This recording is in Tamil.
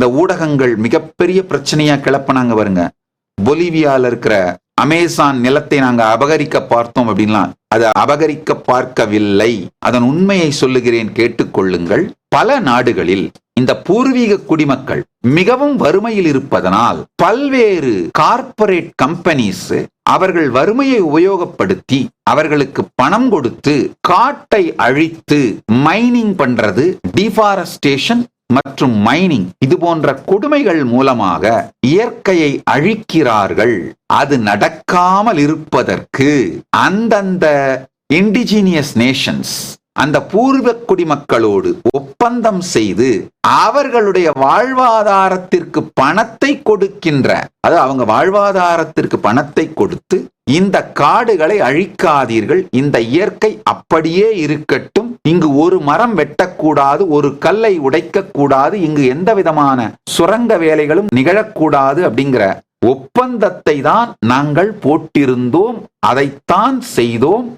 இந்த ஊடகங்கள் மிகப்பெரிய பிரச்சனையா கிளப்பினாங்க பாருங்க. பொலிவியால இருக்கிற அமேசான் நிலத்தை நாங்க அபகரிக்க பார்த்தோம் அப்படின்லாம். அது அபகரிக்க பார்க்கவில்லை. அதன் உண்மையை சொல்லுகிறேன், கேட்டுக்கொள்ளுங்கள். பல நாடுகளில் இந்த பூர்வீக குடிமக்கள் மிகவும் வறுமையில் இருப்பதனால் பல்வேறு கார்ப்பரேட் கம்பெனிஸ் அவர்கள் வறுமையை உபயோகப்படுத்தி அவர்களுக்கு பணம் கொடுத்து காட்டை அழித்து மைனிங் பண்றது, டிஃபாரஸ்டேஷன் மற்றும் மைனிங், இது போன்ற கொடுமைகள் மூலமாக இயற்கையை அழிக்கிறார்கள். அது நடக்காமல் இருப்பதற்கு அந்தந்த இண்டிஜினியஸ் நேஷன்ஸ் அந்த பூர்வ குடிமக்களோடு ஒப்பந்தம் செய்து அவர்களுடைய வாழ்வாதாரத்திற்கு பணத்தை கொடுக்கின்ற, அதாவது அவங்க வாழ்வாதாரத்திற்கு பணத்தை கொடுத்து இந்த காடுகளை அழிக்காதீர்கள், இந்த இயற்கை அப்படியே இருக்கட்டும், இங்கு ஒரு மரம் வெட்டக்கூடாது, ஒரு கல்லை உடைக்க கூடாது, இங்கு எந்த விதமான சுரங்க வேலைகளும் நிகழக்கூடாது அப்படிங்கிற ஒப்பந்தத்தை தான் நாங்கள் போட்டிருந்தோம். அதைத்தான் செய்தோம்.